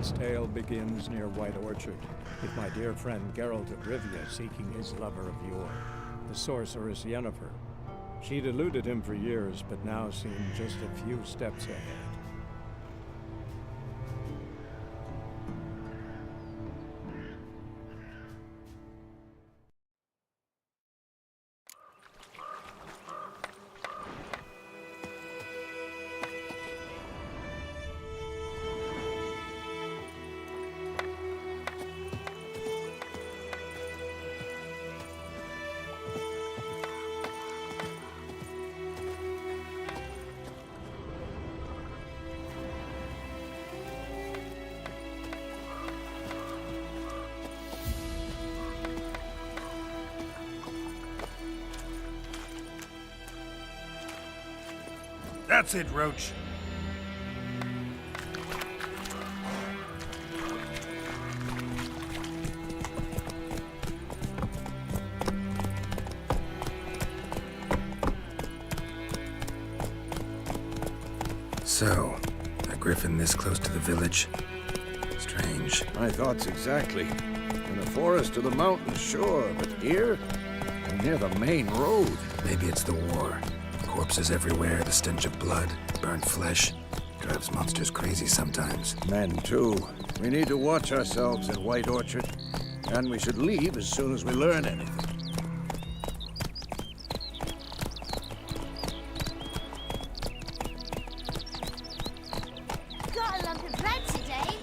This tale begins near White Orchard, with my dear friend Geralt of Rivia seeking his lover of yore, the sorceress Yennefer. She'd eluded him for years, but now seemed just a few steps ahead. That's it, Roach. So, a griffin this close to the village? Strange. My thoughts exactly. In the forest or the mountains, sure, but here? And near the main road. Maybe it's the war. Corpses everywhere, the stench of blood, burnt flesh. Drives monsters crazy sometimes. Men, too. We need to watch ourselves at White Orchard. And we should leave as soon as we learn anything. Got a lump of bread today.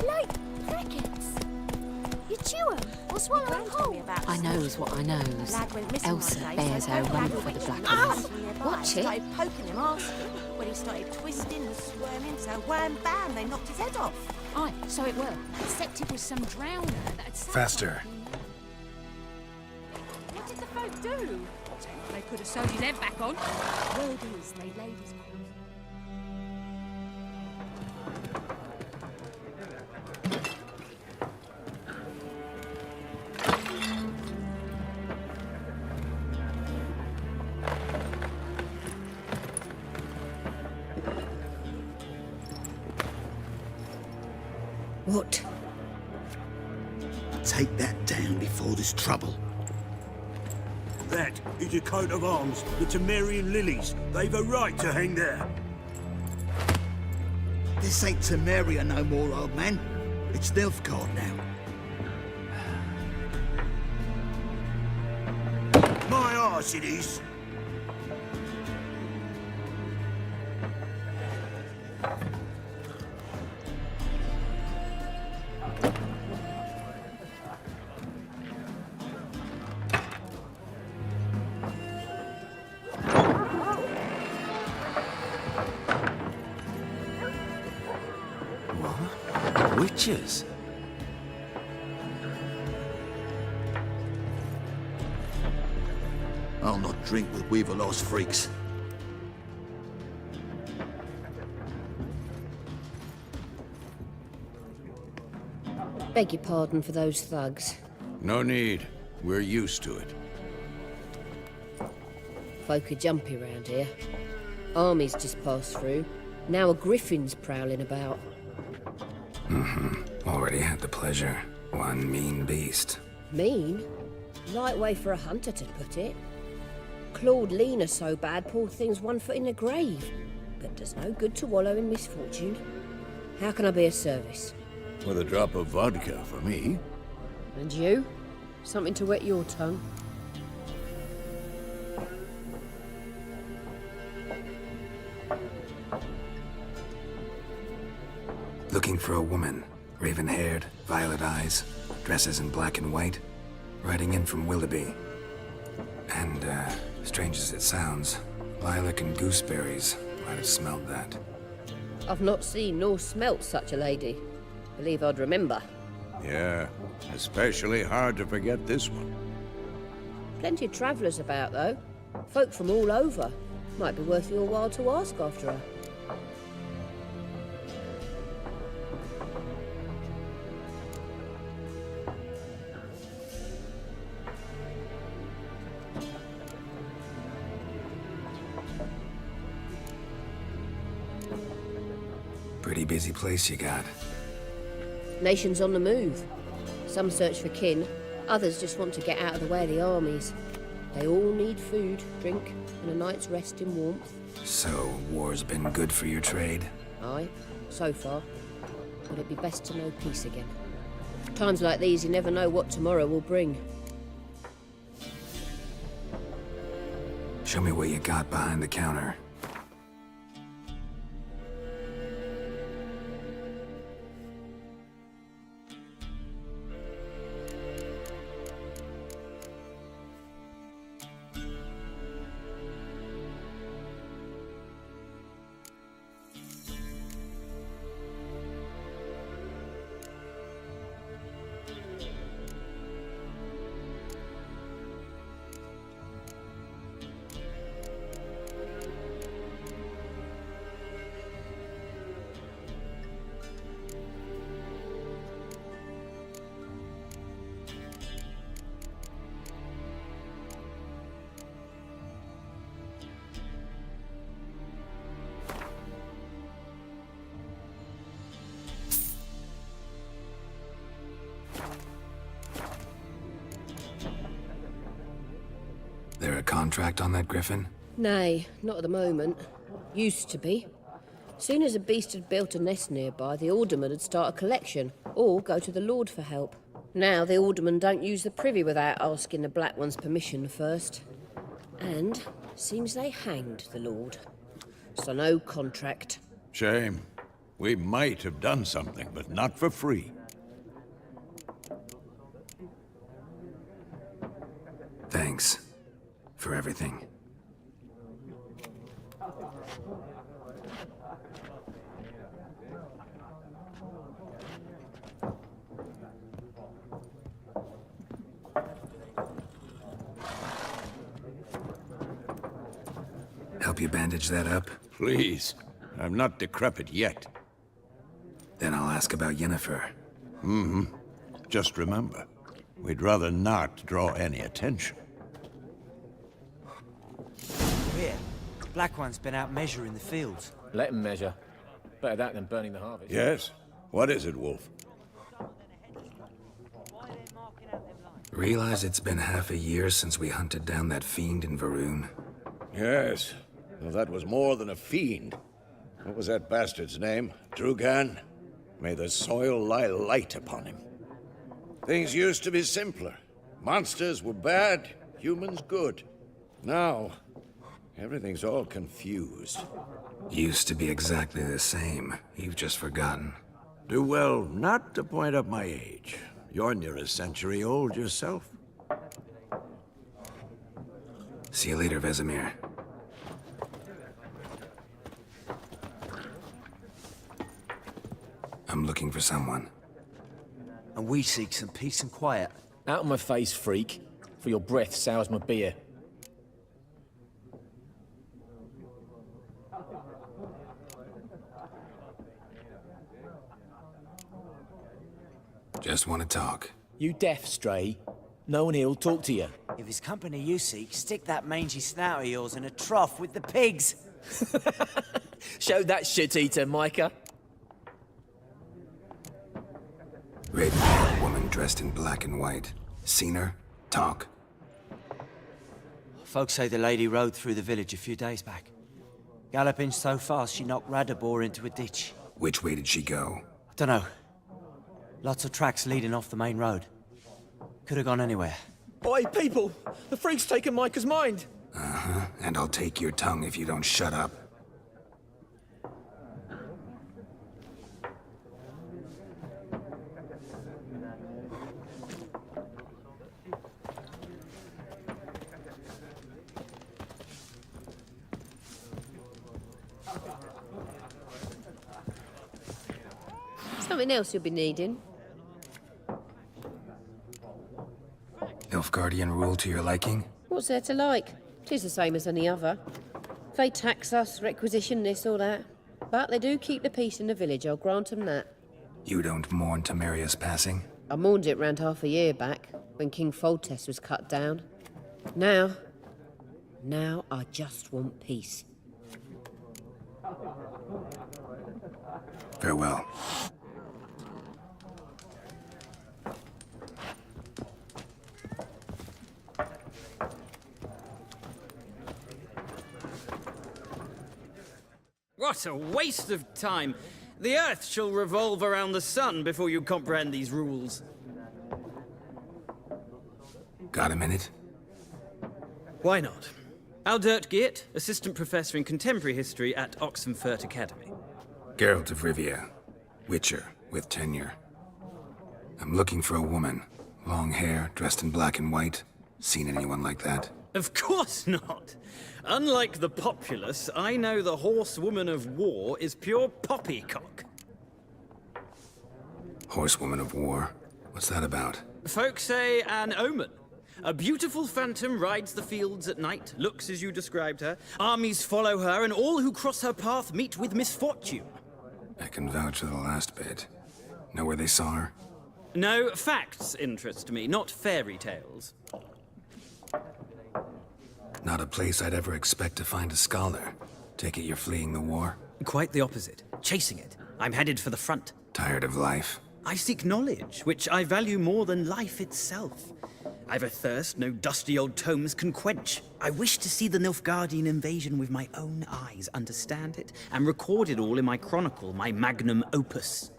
Like crickets. You chew 'em or swallow 'em whole. I knows what I knows. Lad went missing Elsa one day, bears so her Poke run had for a the witch black from ones. nearby. Watch it. Started poking him, asking. When he started twisting and squirming, so wham bam, they knocked his head off. Aye, so it were. Except it was some drowner that had sat Faster. What did the folk do? They could have sewed his head back on. Word is, they laid his corpse. What? Take that down before there's trouble. That is a coat of arms, the Temerian lilies. They've a right to hang there. This ain't Temeria no more, old man. It's Nilfgaard now. My arse it is. Witches? I'll not drink with Weaverlost freaks. Beg your pardon for those thugs. No need. We're used to it. Folk are jumpy round here. Armies just passed through. Now a griffin's prowling about. Already had the pleasure. One mean beast. Mean? Light way for a hunter to put it. Clawed Lena so bad, poor thing's 1 foot in the grave. But does no good to wallow in misfortune. How can I be of service? With a drop of vodka for me. And you? Something to wet your tongue? Looking for a woman. Raven-haired, violet eyes, dresses in black and white. Riding in from Willoughby. And, strange as it sounds, lilac and gooseberries. Might have smelled that. I've not seen nor smelt such a lady. Believe I'd remember. Yeah, especially hard to forget this one. Plenty of travellers about, though. Folk from all over. Might be worth your while to ask after her. Pretty busy place you got. Nations on the move. Some search for kin, others just want to get out of the way of the armies. They all need food, drink, and a night's rest in warmth. So, war's been good for your trade? Aye, so far. But it'd be best to know peace again. Times like these, you never know what tomorrow will bring. Show me what you got behind the counter. There a contract on that griffin? Nay, not at the moment. Used to be. Soon as a beast had built a nest nearby, the alderman would start a collection, or go to the Lord for help. Now the aldermen don't use the privy without asking the Black One's permission first. And seems they hanged the Lord. So no contract. Shame. We might have done something, but not for free. Thanks. For everything. Help you bandage that up? Please. I'm not decrepit yet. Then I'll ask about Yennefer. Just remember, we'd rather not draw any attention. Here, Black One's been out measuring the fields. Let him measure. Better that than burning the harvest. Yes? What is it, Wolf? Realize it's been half a year since we hunted down that fiend in Varun. Yes. Well, that was more than a fiend. What was that bastard's name? Drugan? May the soil lie light upon him. Things used to be simpler. Monsters were bad, humans good. Now, everything's all confused. Used to be exactly the same. You've just forgotten. Do well not to point up my age. You're near a century old yourself. See you later, Vesemir. I'm looking for someone. And we seek some peace and quiet. Out of my face, freak. For your breath sours my beer. Just want to talk. You deaf, Stray? No one here'll talk to you. If it's company you seek, stick that mangy snout of yours in a trough with the pigs. Show that shit-eater, Micah. Raven-haired woman dressed in black and white. Seen her? Talk. Folks say the lady rode through the village a few days back. Galloping so fast she knocked Radabor into a ditch. Which way did she go? I don't know. Lots of tracks leading off the main road. Could have gone anywhere. Oi, people! The freak's taken Micah's mind! Uh-huh. And I'll take your tongue if you don't shut up. Something else you'll be needing. Nilfgaardian rule to your liking? What's there to like? 'Tis the same as any other. They tax us, requisition this or that. But they do keep the peace in the village, I'll grant 'em that. You don't mourn Temeria's passing? I mourned it round half a year back, when King Foltest was cut down. Now I just want peace. Farewell. What a waste of time! The Earth shall revolve around the sun before you comprehend these rules. Got a minute? Why not? Aldert Geert, Assistant Professor in Contemporary History at Oxenfurt Academy. Geralt of Rivia. Witcher, with tenure. I'm looking for a woman. Long hair, dressed in black and white. Seen anyone like that? Of course not! Unlike the populace, I know the horsewoman of war is pure poppycock. Horsewoman of war? What's that about? Folk say an omen. A beautiful phantom rides the fields at night, looks as you described her. Armies follow her, and all who cross her path meet with misfortune. I can vouch for the last bit. Know where they saw her? No, facts interest me, not fairy tales. Not a place I'd ever expect to find a scholar. Take it you're fleeing the war? Quite the opposite. Chasing it. I'm headed for the front. Tired of life? I seek knowledge, which I value more than life itself. I've a thirst no dusty old tomes can quench. I wish to see the Nilfgaardian invasion with my own eyes, understand it, and record it all in my chronicle, my magnum opus.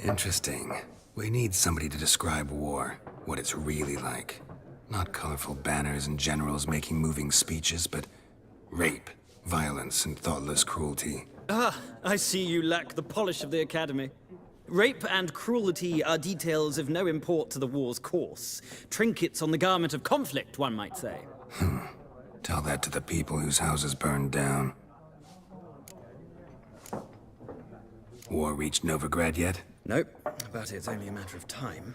Interesting. We need somebody to describe war, what it's really like. Not colorful banners and generals making moving speeches, but rape, violence, and thoughtless cruelty. Ah, I see you lack the polish of the Academy. Rape and cruelty are details of no import to the war's course. Trinkets on the garment of conflict, one might say. Tell that to the people whose houses burned down. War reached Novigrad yet? Nope, but it's only a matter of time.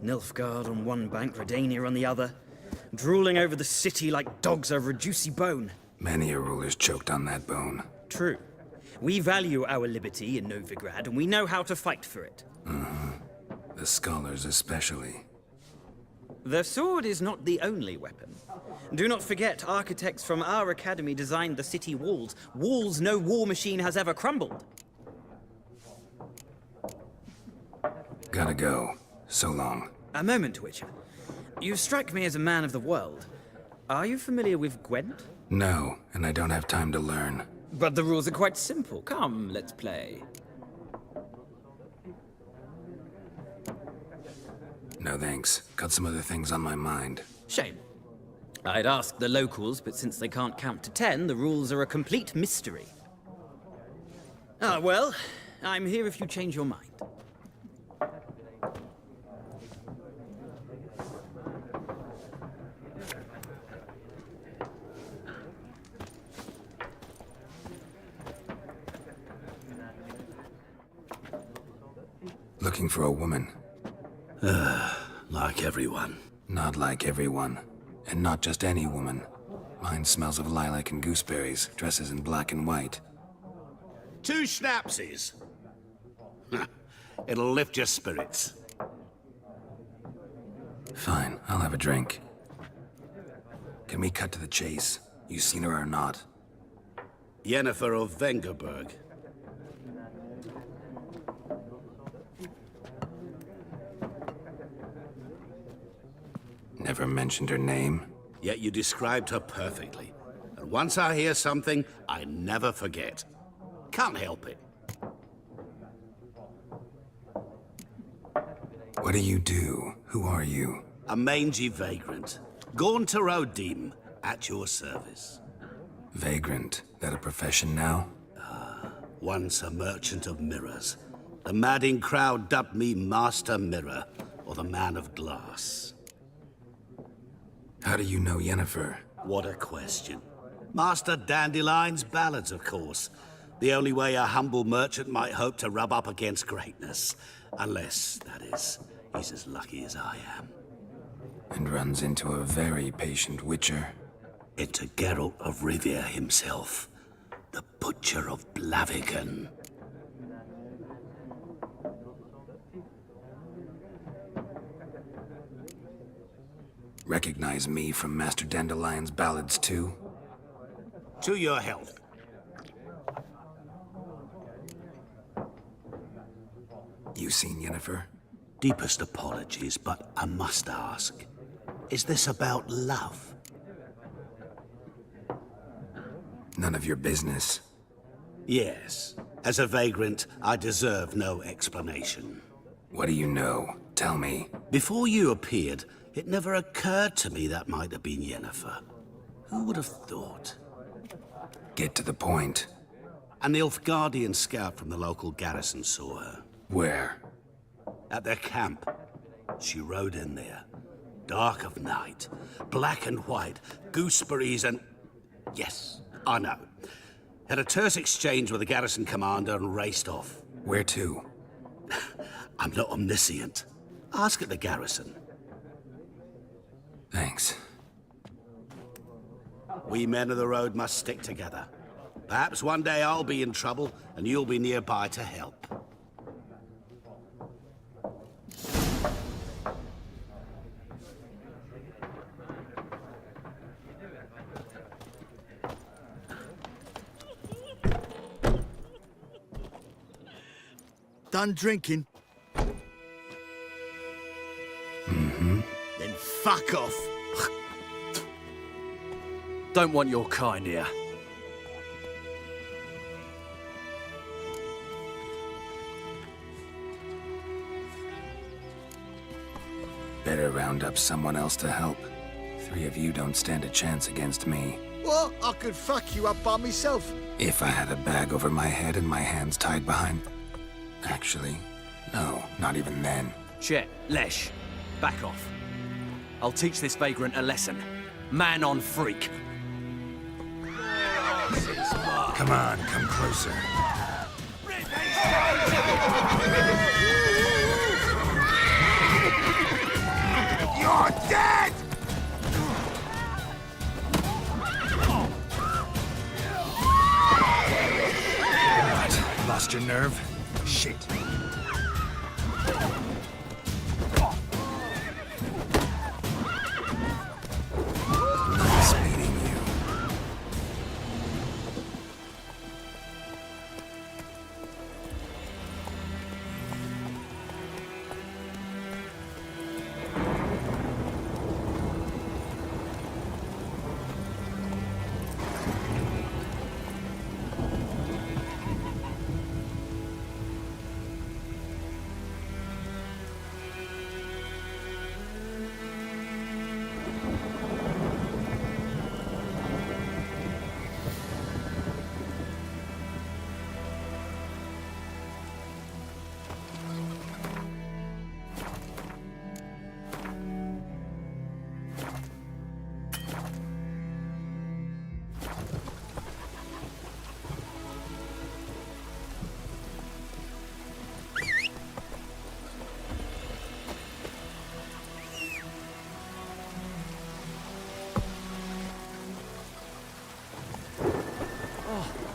Nilfgaard on one bank, Redania on the other, drooling over the city like dogs over a juicy bone. Many a ruler's choked on that bone. True. We value our liberty in Novigrad, and we know how to fight for it. The scholars especially. The sword is not the only weapon. Do not forget, architects from our academy designed the city walls. Walls no war machine has ever crumbled. Gotta go. So long. A moment, Witcher. You strike me as a man of the world. Are you familiar with Gwent? No, and I don't have time to learn. But the rules are quite simple. Come, let's play. No thanks. Got some other things on my mind. Shame. I'd ask the locals, but since they can't count to 10, the rules are a complete mystery. Ah, well, I'm here if you change your mind. Looking for a woman. Like everyone. Not like everyone. And not just any woman. Mine smells of lilac and gooseberries, dresses in black and white. 2 schnapsies. It'll lift your spirits. Fine, I'll have a drink. Can we cut to the chase? You seen her or not? Yennefer of Vengerberg. Never mentioned her name. Yet you described her perfectly. And once I hear something, I never forget. Can't help it. What do you do? Who are you? A mangy vagrant. Gone to Rodim, at your service. Vagrant. That a profession now? Once a merchant of mirrors. The madding crowd dubbed me Master Mirror, or the Man of Glass. How do you know Yennefer? What a question. Master Dandelion's ballads, of course. The only way a humble merchant might hope to rub up against greatness. Unless, that is, he's as lucky as I am. And runs into a very patient witcher. Into Geralt of Rivia himself, the Butcher of Blaviken. Recognize me from Master Dandelion's ballads too? To your health. You seen Yennefer? Deepest apologies, but I must ask. Is this about love? None of your business. Yes. As a vagrant, I deserve no explanation. What do you know? Tell me. Before you appeared, it never occurred to me that might have been Yennefer. Who would have thought? Get to the point. An Nilfgaardian scout from the local garrison saw her. Where? At their camp. She rode in there. Dark of night. Black and white. Gooseberries and... Yes, I know. Had a terse exchange with the garrison commander and raced off. Where to? I'm not omniscient. Ask at the garrison. Thanks. We men of the road must stick together. Perhaps one day I'll be in trouble and you'll be nearby to help. Done drinking? Mm-hmm. Then fuck off. Don't want your kind here. Better round up someone else to help. 3 of you don't stand a chance against me. What? I could fuck you up by myself. If I had a bag over my head and my hands tied behind... Actually, no, not even then. Chet, Lesh, back off. I'll teach this vagrant a lesson. Man on freak. Come on, come closer. You're dead! What? Lost your nerve? Shit. Nice meeting you.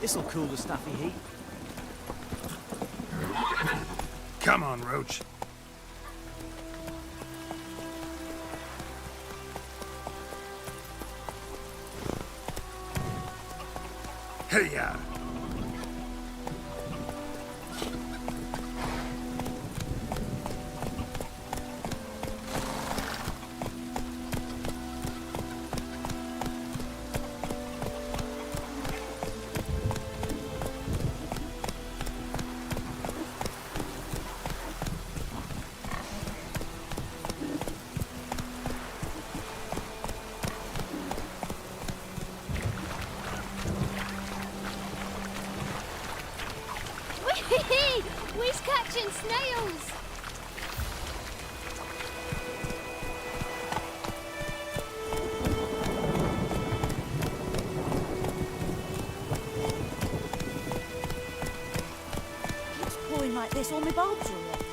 This'll cool the stuffy heat. Come on, Roach. Hey-ya! We's catching snails! room like this, all my bulbs are lit.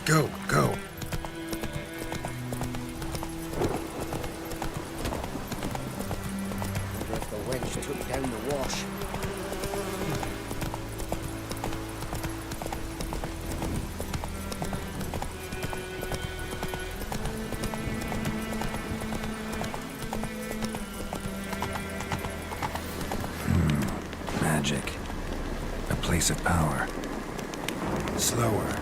Go, go. Wonder if the wench took down the wash. Magic. A place of power. Slower.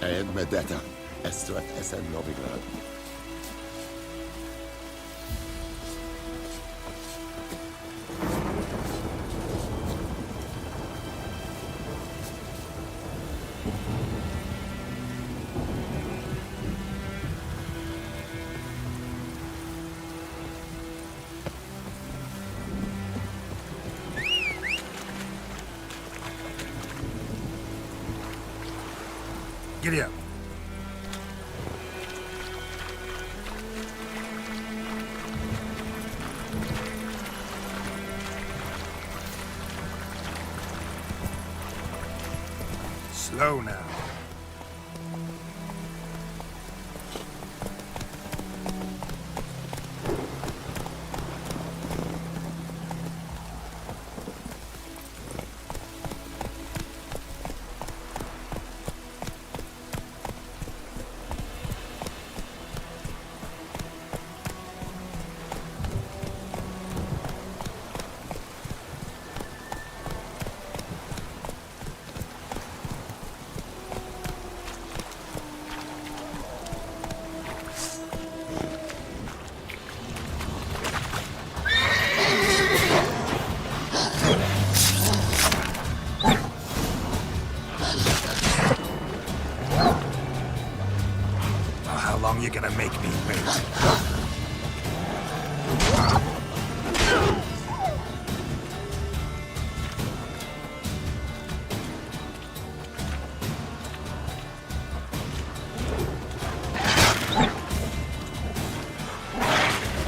Ed Medeta, Estrat Esen Novigrad. Giddy up. Slow now. How long you gonna make me wait?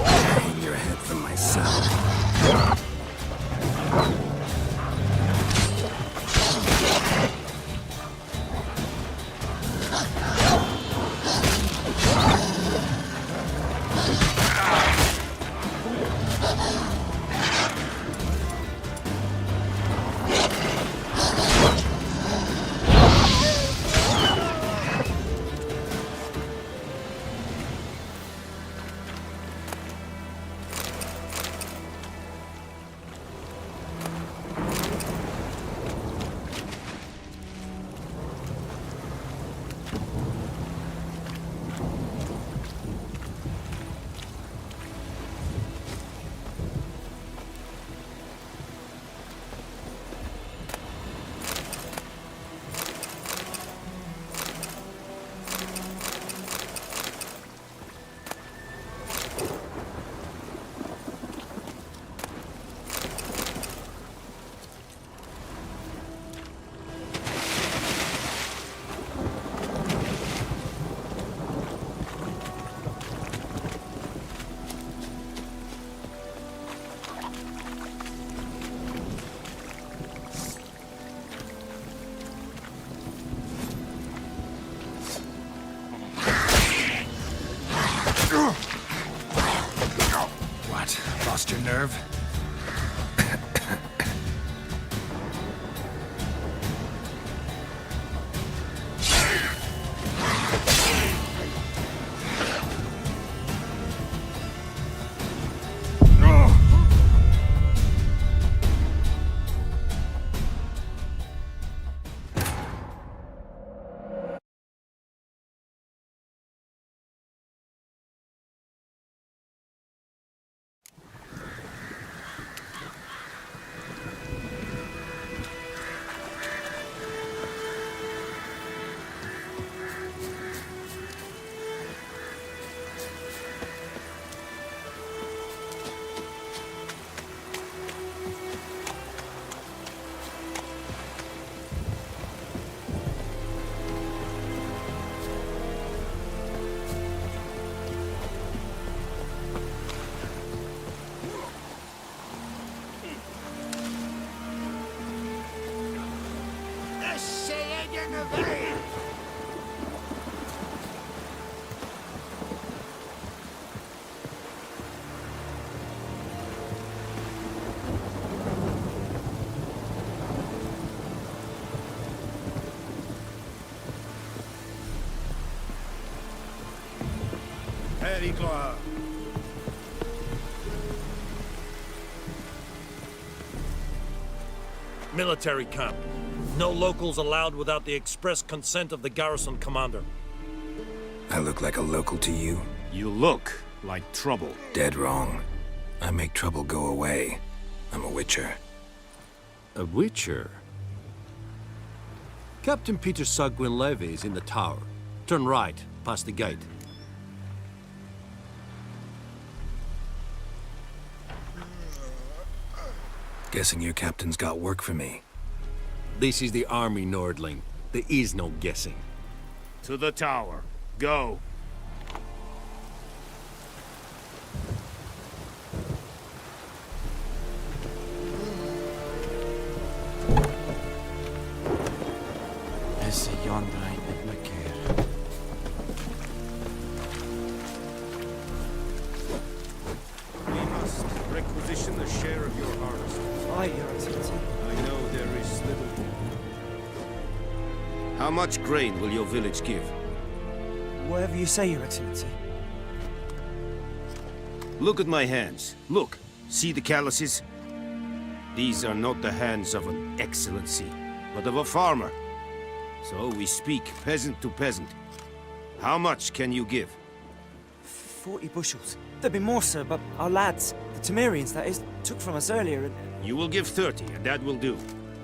Hang your head from my cell. What? Lost your nerve? Péricla. Military camp. No locals allowed without the express consent of the garrison commander. I look like a local to you? You look like trouble. Dead wrong. I make trouble go away. I'm a witcher. A witcher? Captain Peter Sagwin Levy is in the tower. Turn right, past the gate. Guessing your captain's got work for me. This is the army, Nordling. There is no guessing. To the tower. Go. Esse yonder ain't at McCare. We must requisition a share of your harvest. Aye, Your Excellency. I know there is little. How much grain will your village give? Whatever you say, Your Excellency. Look at my hands. Look. See the calluses? These are not the hands of an excellency, but of a farmer. So we speak peasant to peasant. How much can you give? 40 bushels. There'd be more, sir, but our lads, the Temerians, that is, took from us earlier and... You will give 30, and that will do.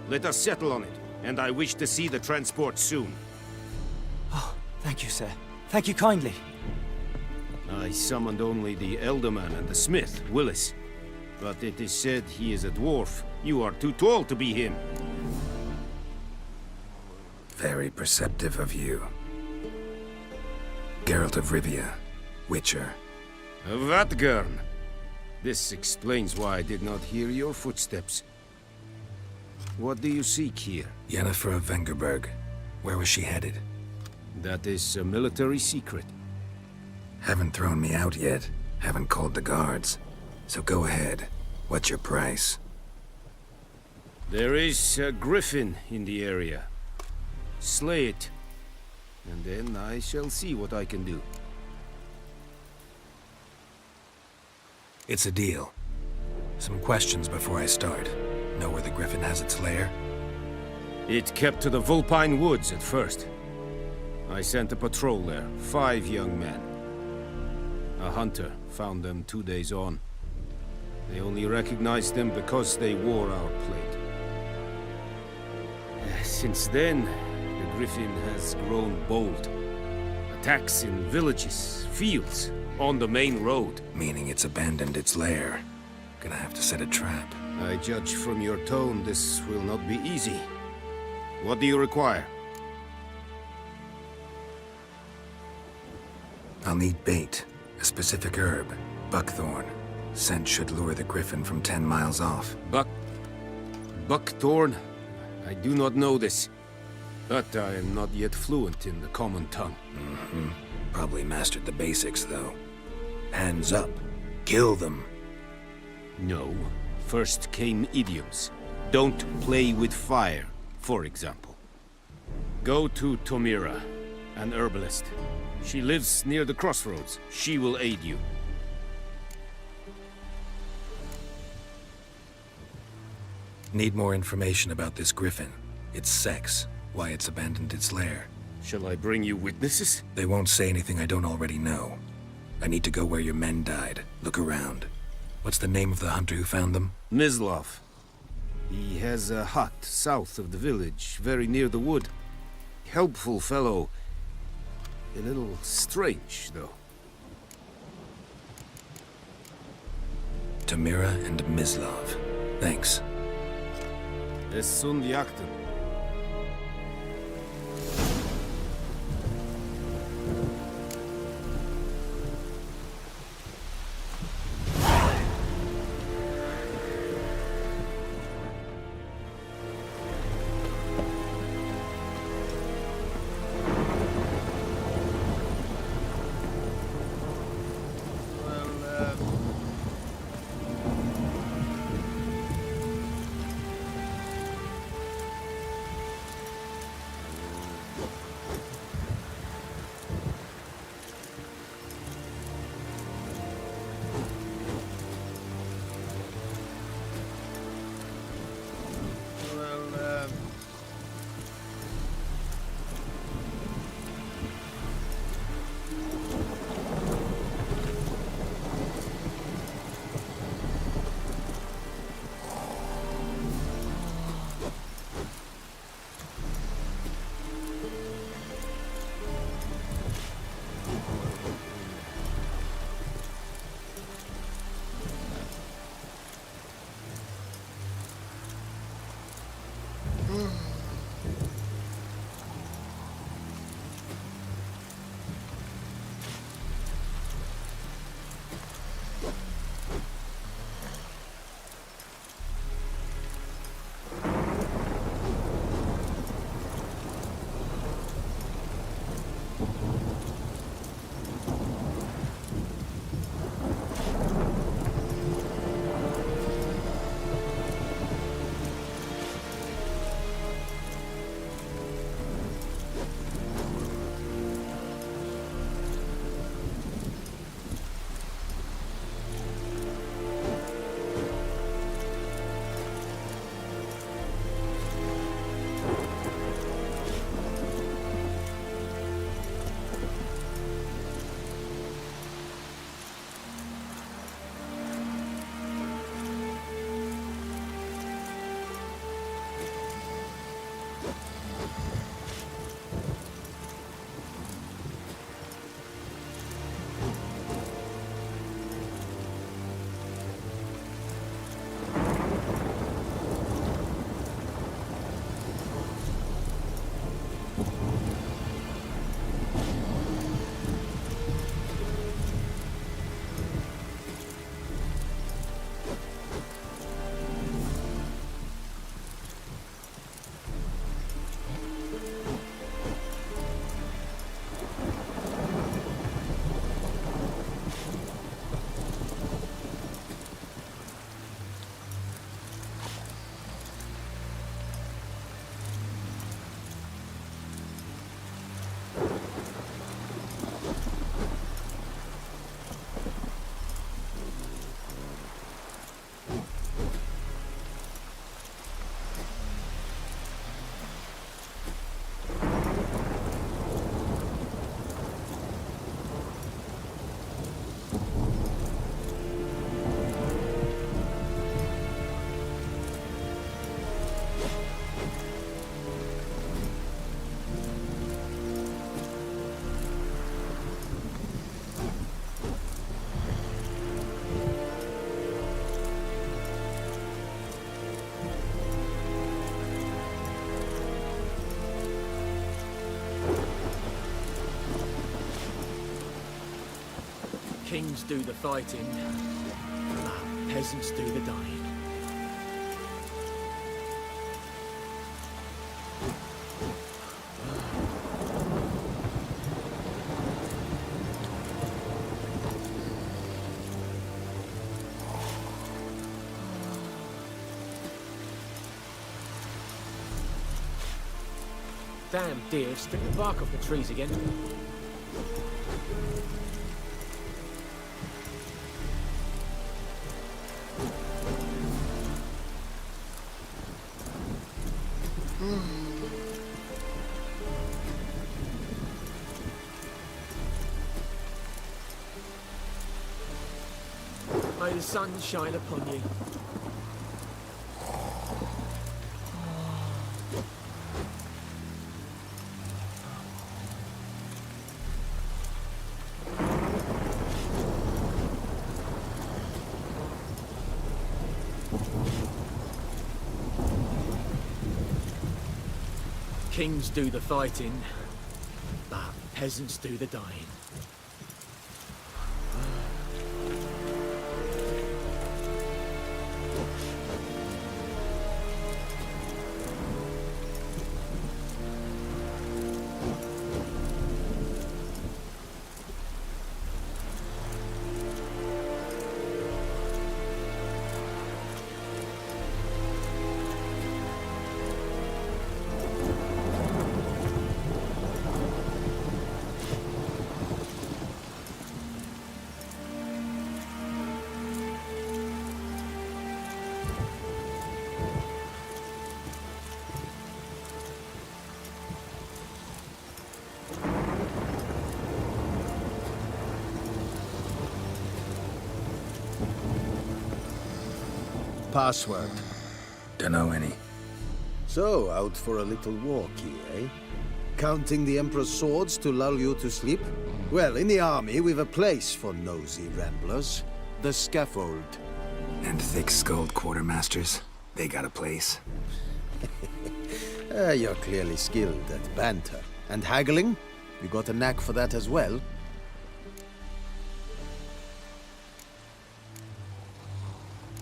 Let us settle on it, and I wish to see the transport soon. Oh, thank you, sir. Thank you kindly. I summoned only the Elderman and the smith, Willis. But it is said he is a dwarf. You are too tall to be him. Very perceptive of you. Geralt of Rivia, Witcher. Vatgern. This explains why I did not hear your footsteps. What do you seek here? Yennefer of Vengerberg. Where was she headed? That is a military secret. Haven't thrown me out yet. Haven't called the guards. So go ahead. What's your price? There is a griffin in the area. Slay it, and then I shall see what I can do. It's a deal. Some questions before I start. Know where the griffin has its lair? It kept to the Vulpine Woods at first. I sent a patrol there, 5 young men. A hunter found them 2 days on. They only recognized them because they wore our plate. Since then, the griffin has grown bold. Attacks in villages, fields, on the main road. Meaning it's abandoned its lair. Gonna have to set a trap. I judge from your tone this will not be easy. What do you require? I'll need bait. A specific herb. Buckthorn. Scent should lure the griffin from 10 miles off. Buckthorn? I do not know this. But I am not yet fluent in the common tongue. Probably mastered the basics, though. Hands up. Kill them. No. First came idioms. Don't play with fire, for example. Go to Tomira, an herbalist. She lives near the crossroads. She will aid you. Need more information about this griffin. Its sex. Why it's abandoned its lair. Shall I bring you witnesses? They won't say anything I don't already know. I need to go where your men died. Look around. What's the name of the hunter who found them? Mislav. He has a hut south of the village, very near the wood. Helpful fellow. A little strange, though. Tamira and Mislav. Thanks. Es sunt jakten. Kings do the fighting, peasants do the dying. Damn deer, strip the bark off the trees again. May the sun shine upon you. Kings do the fighting, but peasants do the dying. Password? Dunno any. So, out for a little walkie, eh? Counting the Emperor's swords to lull you to sleep? Well, in the army, we've a place for nosy ramblers. The scaffold. And thick-skulled quartermasters. They got a place. You're clearly skilled at banter. And haggling? You got a knack for that as well?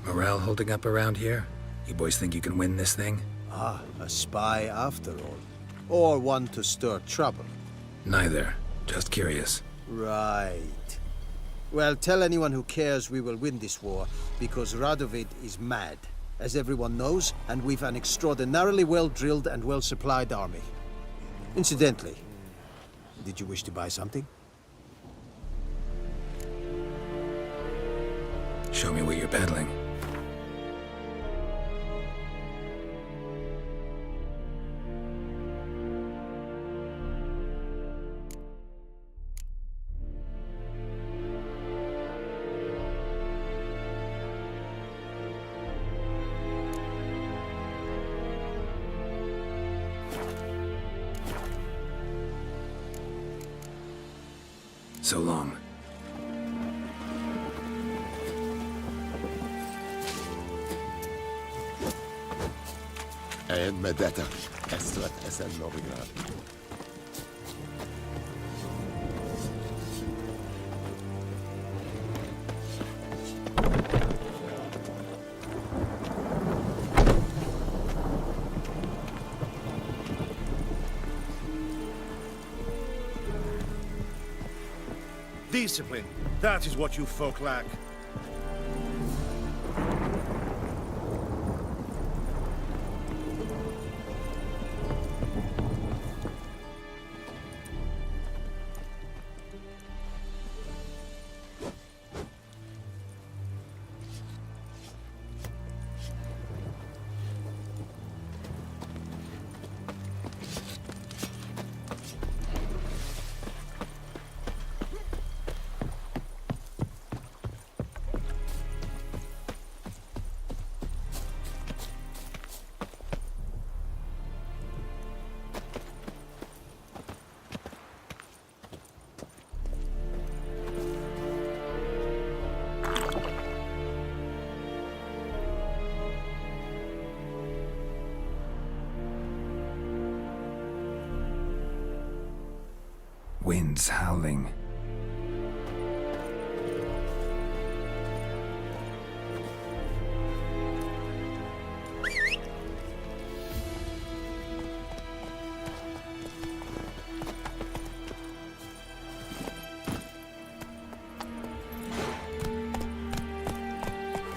Morale holding up around here? You boys think you can win this thing? Ah, a spy after all. Or one to stir trouble. Neither. Just curious. Right. Well, tell anyone who cares we will win this war, because Radovid is mad, as everyone knows, and we've an extraordinarily well-drilled and well-supplied army. Incidentally, did you wish to buy something? Show me what you're peddling. So long. Én Medeta, ezt lett ezen Novigrad. Discipline. That is what you folk lack. Winds howling.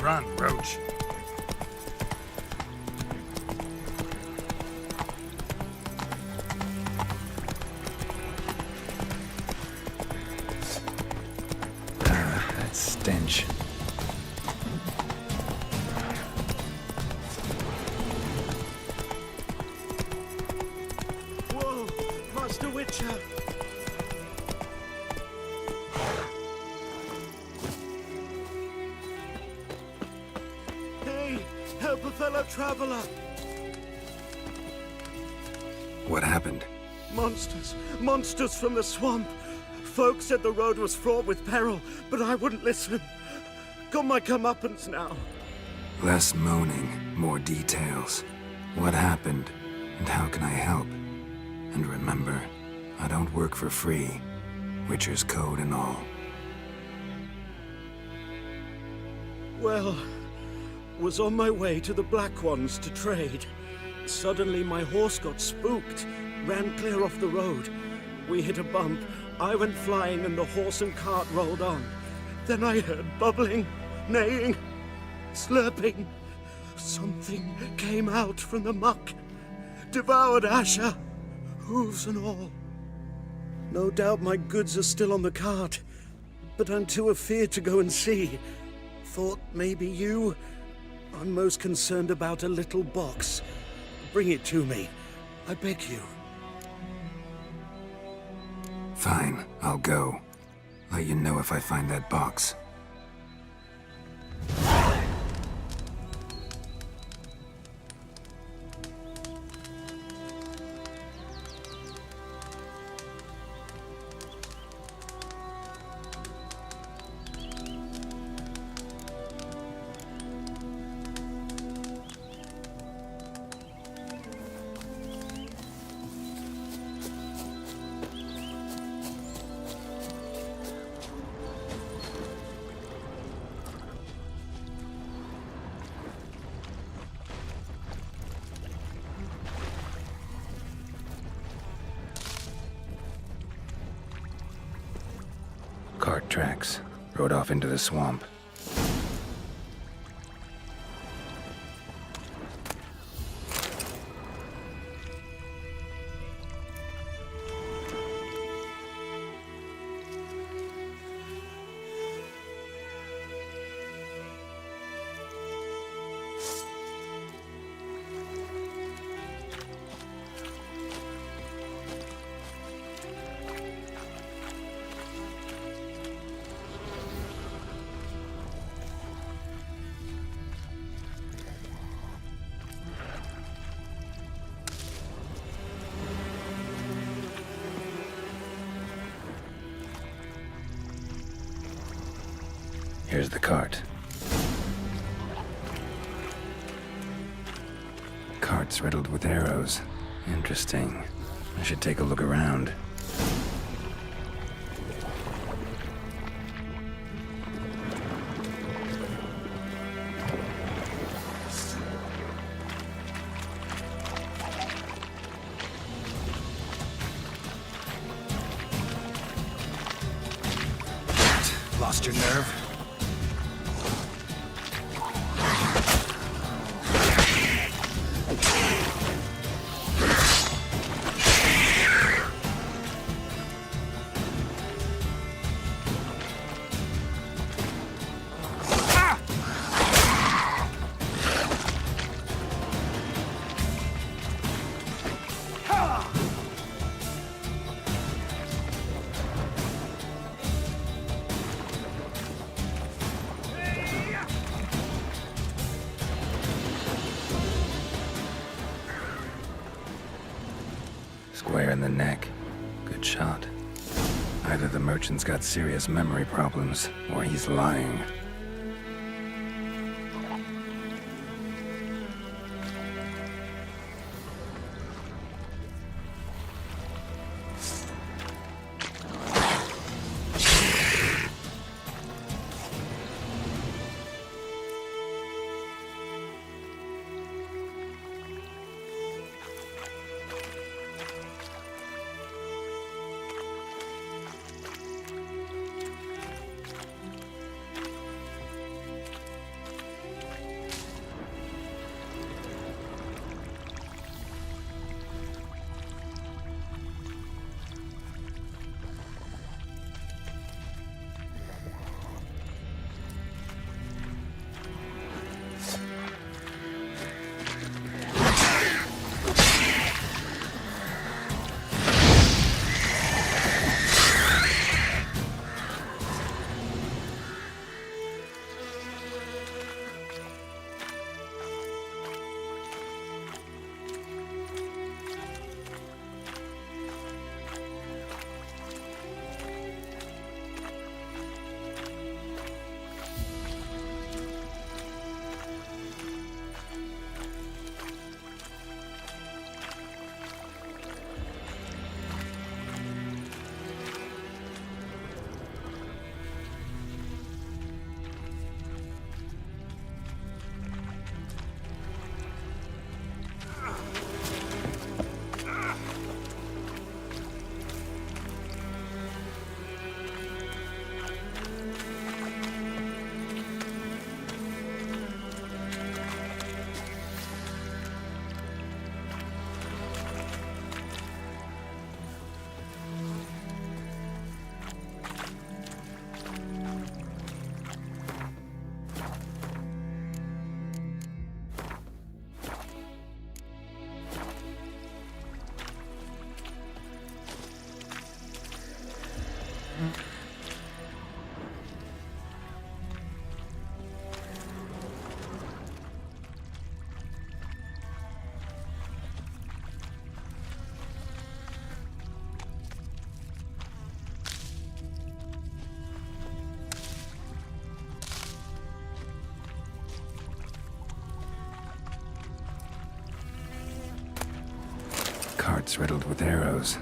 Run, Roach. That stench. Whoa, Master Witcher! Hey, help a fellow traveler! What happened? Monsters! Monsters from the swamp! Folks said the road was fraught with peril, but I wouldn't listen. Got my comeuppance now. Less moaning, more details. What happened, and how can I help? And remember, I don't work for free. Witcher's code and all. Well, was on my way to the Black Ones to trade. Suddenly my horse got spooked, ran clear off the road. We hit a bump, I went flying and the horse and cart rolled on. Then I heard bubbling, neighing, slurping. Something came out from the muck, devoured Asher, hooves and all. No doubt my goods are still on the cart, but I'm too afeard to go and see. Thought maybe you... I'm most concerned about a little box. Bring it to me, I beg you. Fine, I'll go. Let you know if I find that box. Cart tracks. Rode off into the swamp. Here's the cart. Cart's riddled with arrows. Interesting. I should take a look around. Lost your nerve? Square in the neck. Good shot. Either the merchant's got serious memory problems, or he's lying. Carts riddled with arrows.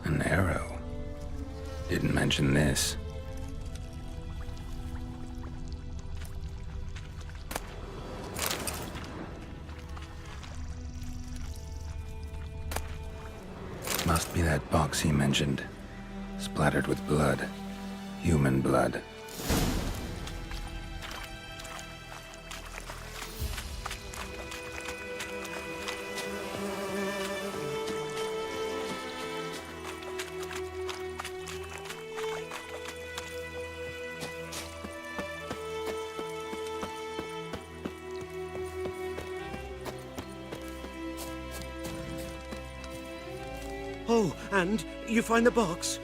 An arrow. Didn't mention this. Must be that box he mentioned. Splattered with blood. Human blood. Oh, and you find the box?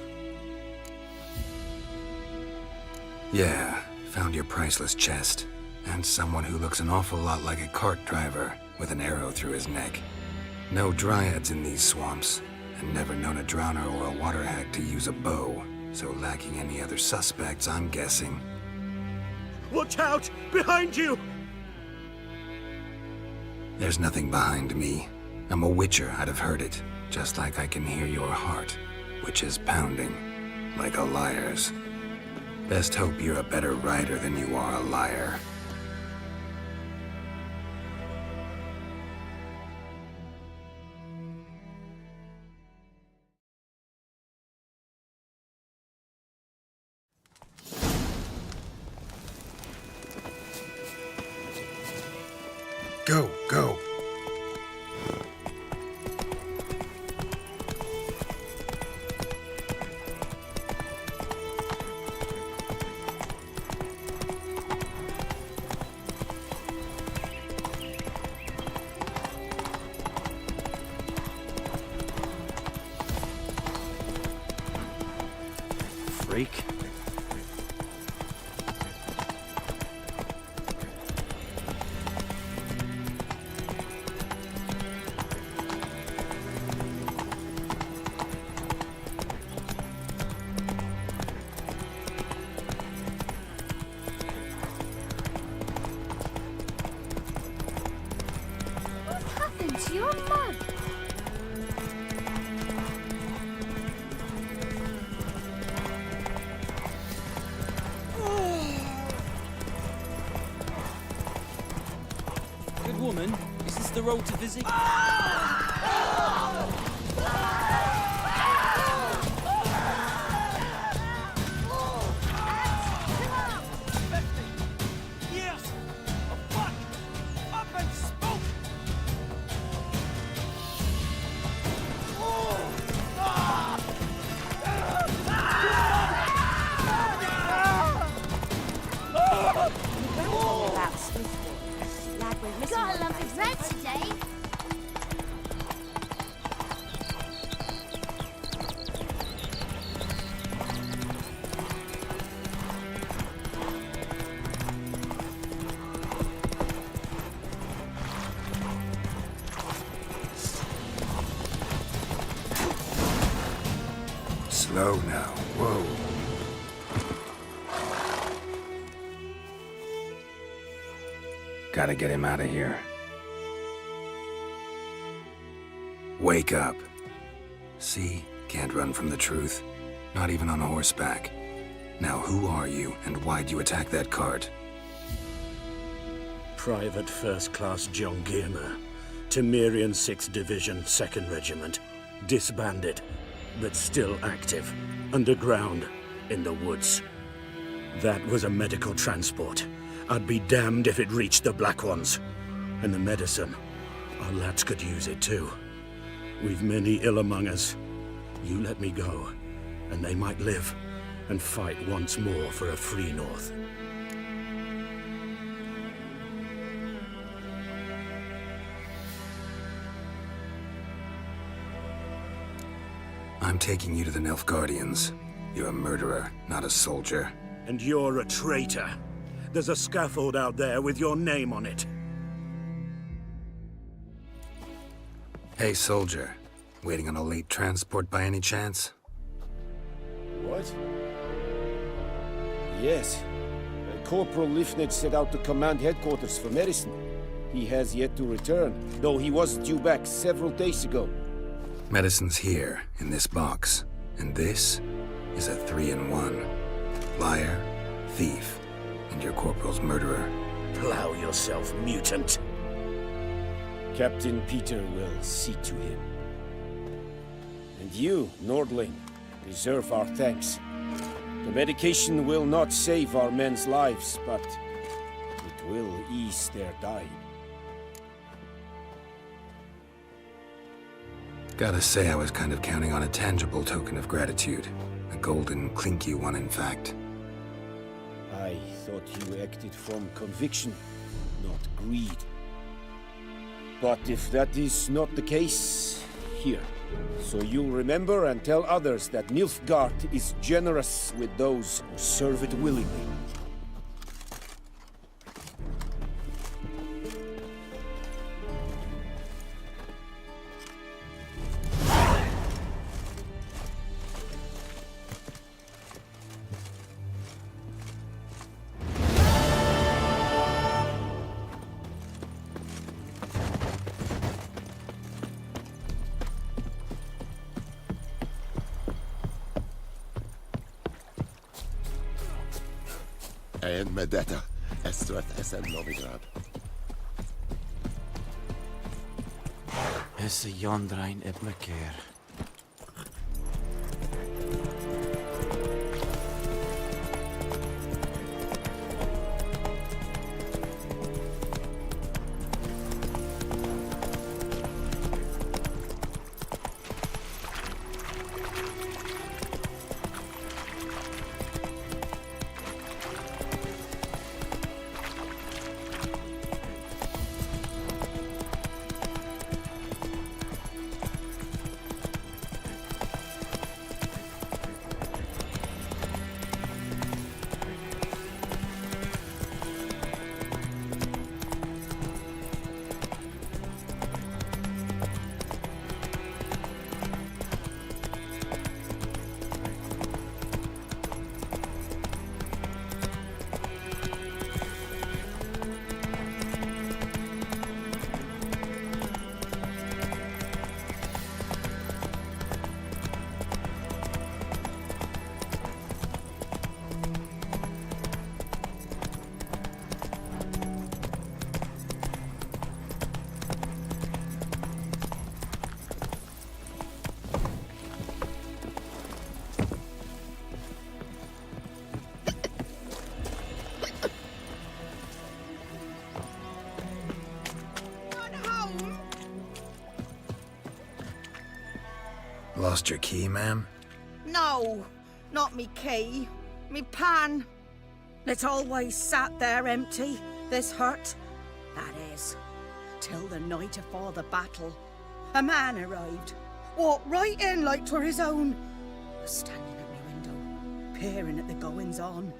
Yeah, found your priceless chest. And someone who looks an awful lot like a cart driver, with an arrow through his neck. No dryads in these swamps, and never known a drowner or a water hag to use a bow. So lacking any other suspects, I'm guessing. Watch out! Behind you! There's nothing behind me. I'm a witcher, I'd have heard it. Just like I can hear your heart, which is pounding, like a liar's. Best hope you're a better rider than you are a liar. Go, go. Freak. What happened to your mug? Good woman, is this the road to Vizzy? Yes! A buck! Up and spoke! About Smithfield. Lad, we're missing Got a one lump place. of bread today. Slow now. Whoa. Gotta get him out of here. Wake up. See? Can't run from the truth. Not even on horseback. Now who are you, and why'd you attack that cart? Private First Class John Giermer, Temerian 6th Division, 2nd Regiment. Disbanded, but still active. Underground, in the woods. That was a medical transport. I'd be damned if it reached the Black Ones. And the medicine, our lads could use it too. We've many ill among us. You let me go, and they might live and fight once more for a free North. I'm taking you to the Nilfgaardians. You're a murderer, not a soldier. And you're a traitor. There's a scaffold out there with your name on it. Hey, soldier. Waiting on a late transport by any chance? What? Yes. Corporal Lifnitz set out to command headquarters for medicine. He has yet to return, though he was due back several days ago. Medicine's here, in this box. And this is a 3-in-1. Liar, thief, and your corporal's murderer. Plow yourself, mutant. Captain Peter will see to him. And you, Nordling, deserve our thanks. The medication will not save our men's lives, but it will ease their dying. Gotta say, I was kind of counting on a tangible token of gratitude. A golden, clinky one, in fact. I thought you acted from conviction, not greed. But if that is not the case, here. So you'll remember and tell others that Nilfgaard is generous with those who serve it willingly. Én Medeta, Estrat Esen Novigrad. Esse Jondrain Ebmeker. Lost your key, ma'am? No, not me key. Me pan. It's always sat there empty, this hut. That is, till the night afore the battle. A man arrived, walked right in like 'twere his own. Was standing at my window, peering at the goings-on.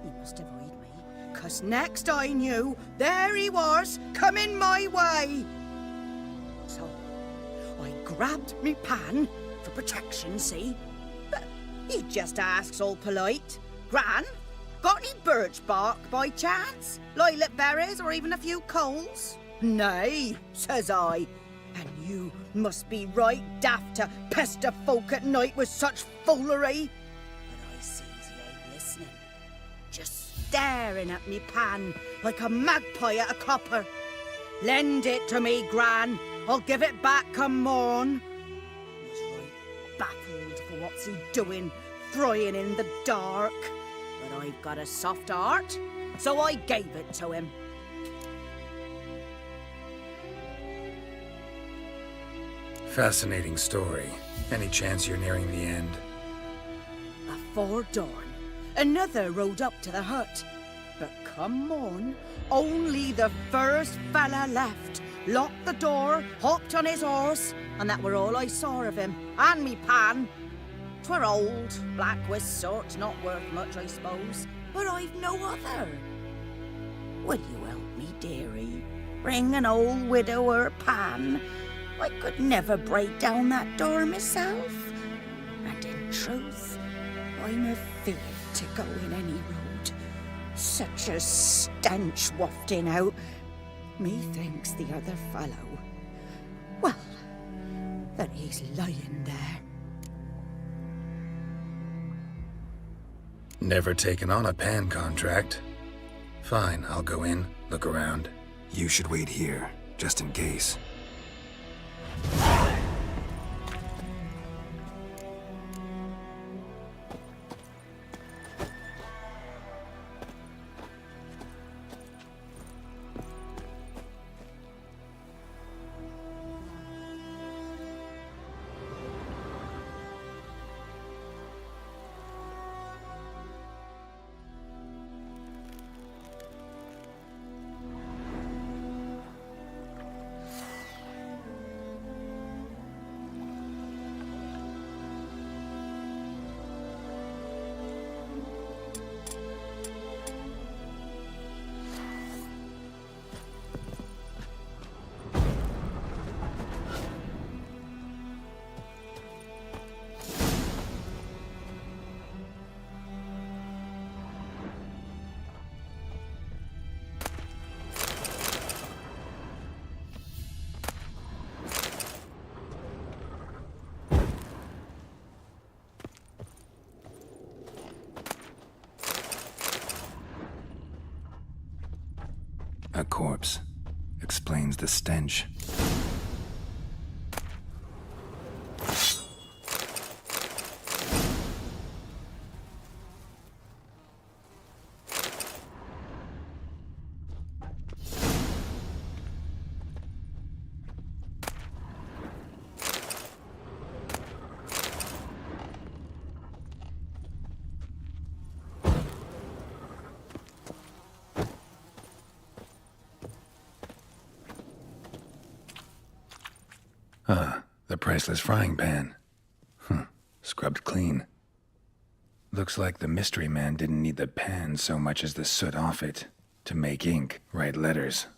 He must have read me, 'cause next I knew, there he was, coming my way. So, I grabbed me pan, for protection, see? But he just asks all polite, Gran, got any birch bark by chance? Lilac berries or even a few coals? Nay, says I. And you must be right daft to pester folk at night with such foolery. But I sees he ain't listening. Just staring at me pan like a magpie at a copper. Lend it to me, Gran. I'll give it back come morn. Baffled for what's he doing, frying in the dark. But I've got a soft heart, so I gave it to him. Fascinating story. Any chance you're nearing the end? Afore dawn, another rode up to the hut. But come morn, only the first fella left. Locked the door, hopped on his horse, and that were all I saw of him, and me pan. 'Twere old, black with sort, not worth much, I suppose. But I've no other. Will you help me, dearie? Bring an old widower pan. I could never break down that door myself. And in truth, I'm afeard to go in any road. Such a stench wafting out. Methinks the other fellow, well, that he's lying there. Never taken on a pan contract. Fine, I'll go in, look around. You should wait here, just in case. A corpse. Explains the stench. The priceless frying pan. Scrubbed clean. Looks like the mystery man didn't need the pan so much as the soot off it to make ink, write letters.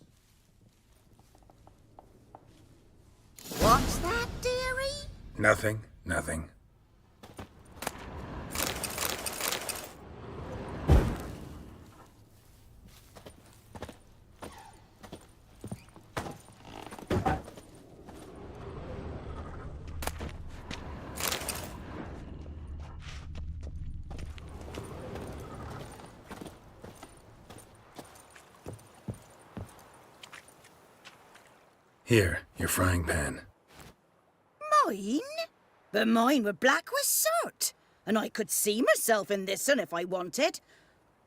What's that, dearie? Nothing. Here, your frying pan. Mine? But mine were black with soot, and I could see myself in this one if I wanted.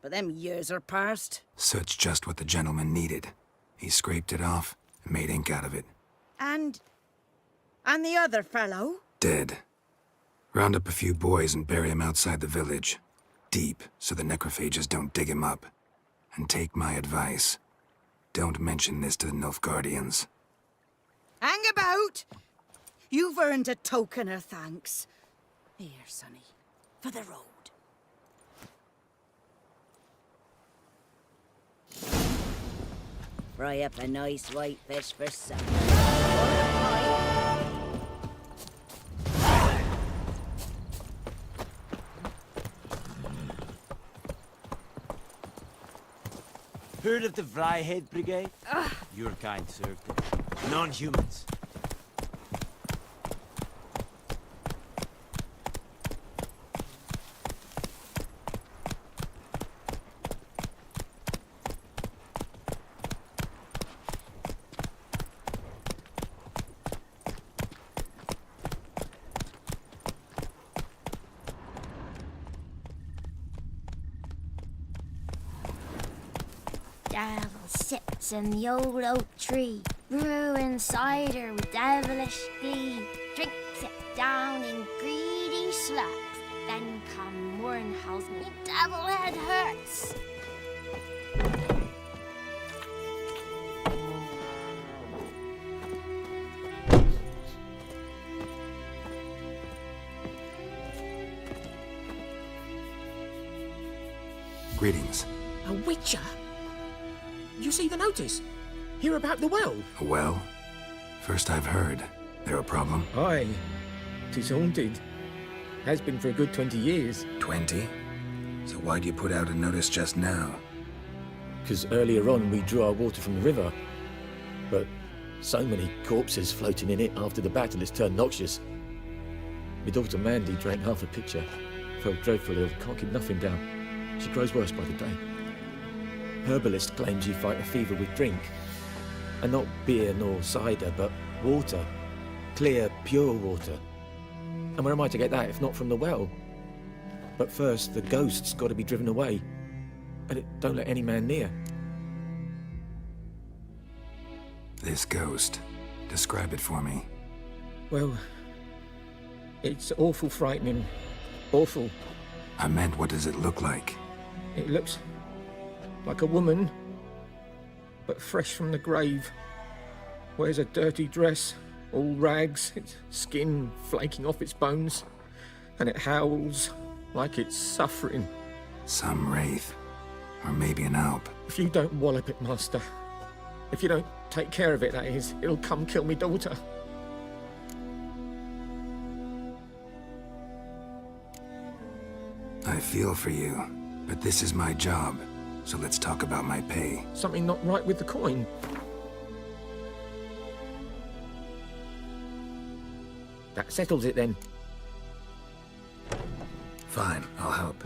But them years are past. Soot's just what the gentleman needed. He scraped it off and made ink out of it. And the other fellow? Dead. Round up a few boys and bury him outside the village. Deep, so the necrophages don't dig him up. And take my advice. Don't mention this to the Nilfgaardians. Hang about! You've earned a token of thanks. Here, sonny, for the road. Fry up a nice white fish for supper. Heard of the Vryhead Brigade? Your kind served it. Non-humans. Devil sits in the old oak tree, brewing cider with devilish glee. Drinks it down in greedy slugs. Then come morn how's me devil head hurts. Greetings. A witcher? You see the notice? Hear about the well? A well? First I've heard. There a problem? Aye. 'Tis haunted. Has been for a good 20 years. 20? So why'd you put out a notice just now? 'Cause earlier on we drew our water from the river. But so many corpses floating in it after the battle it's turned noxious. My daughter Mandy drank half a pitcher. Felt dreadful ill, can't keep nothing down. She grows worse by the day. Herbalist claims you fight a fever with drink. And not beer nor cider, but water. Clear, pure water. And where am I to get that if not from the well? But first, the ghost's got to be driven away. And it don't let any man near. This ghost. Describe it for me. Well, it's awful frightening. Awful. I meant, what does it look like? It looks like a woman, but fresh from the grave. Wears a dirty dress, all rags, its skin flaking off its bones, and it howls like it's suffering. Some wraith. Or maybe an alp. If you don't wallop it, Master, if you don't take care of it, that is, it'll come kill me daughter. I feel for you, but this is my job, so let's talk about my pay. Something not right with the coin. That settles it then. Fine, I'll help.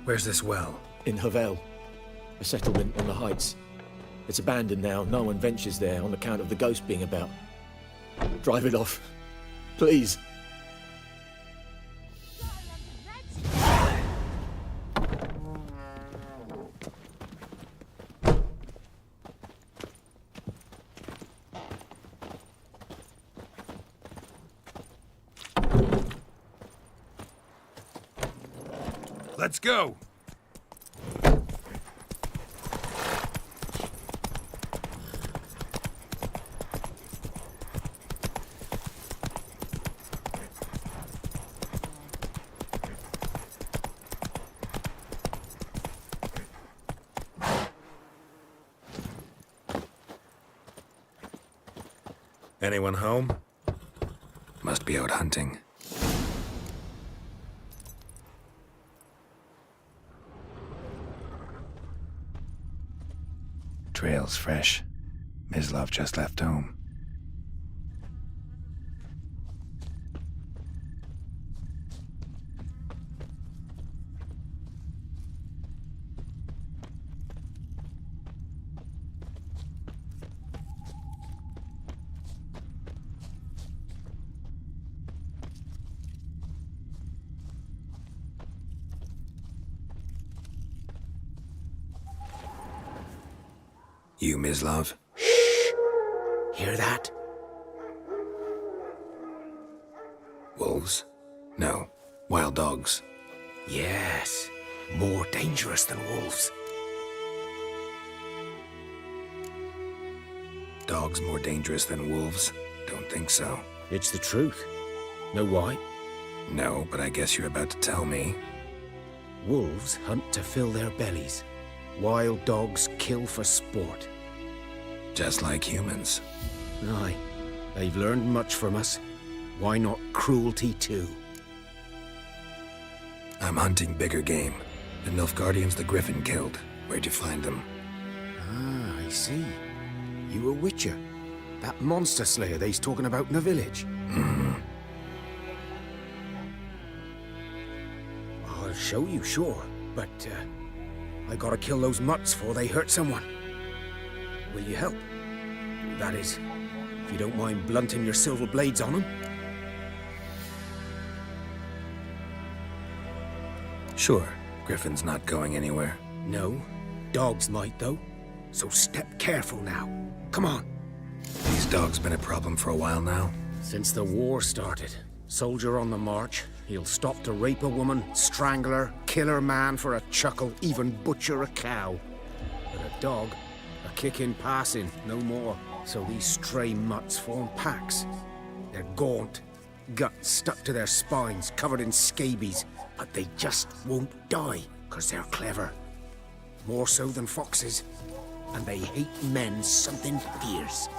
Where's this well? In Havel, a settlement on the heights. It's abandoned now. No one ventures there on account of the ghost being about. Drive it off, please. Let's go! Anyone home? Must be out hunting. Trail's fresh. Mislav just left home. You, Mislav? Shh! Hear that? Wolves? No. Wild dogs. Yes. More dangerous than wolves. Dogs more dangerous than wolves? Don't think so. It's the truth. Know why? No, but I guess you're about to tell me. Wolves hunt to fill their bellies. Wild dogs kill for sport. Just like humans. Aye. They've learned much from us. Why not cruelty too? I'm hunting bigger game. The Nilfgaardians the Griffin killed. Where'd you find them? Ah, I see. You a witcher. That monster slayer they's talking about in the village. Mm-hmm. I'll show you, sure. But, I gotta kill those mutts before they hurt someone. Will you help? That is, if you don't mind blunting your silver blades on them. Sure. Griffin's not going anywhere. No. Dogs might, though. So step careful now. Come on. These dogs been a problem for a while now? Since the war started. Soldier on the march. He'll stop to rape a woman, strangle her, kill her man for a chuckle, even butcher a cow. But a dog, a kick in passing, no more. So these stray mutts form packs. They're gaunt, guts stuck to their spines, covered in scabies, but they just won't die, 'cause they're clever. more so than foxes. And they hate men something fierce.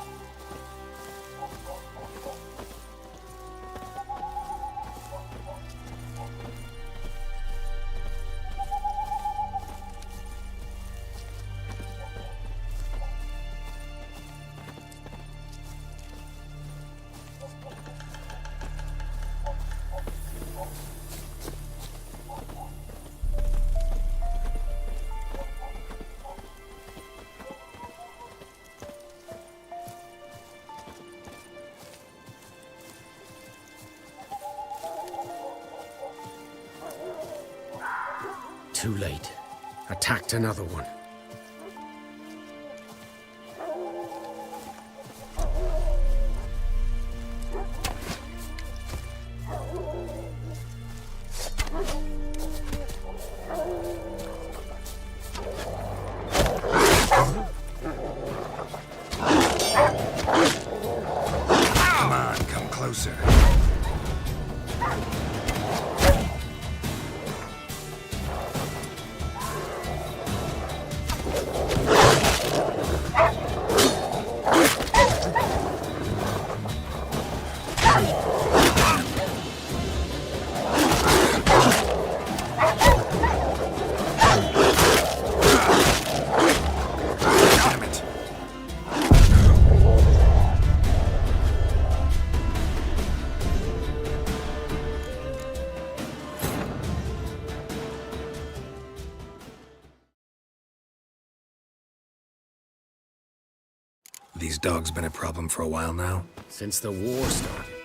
Too late. Attacked another one. Come on, come closer. These dogs been a problem for a while now? Since the war started.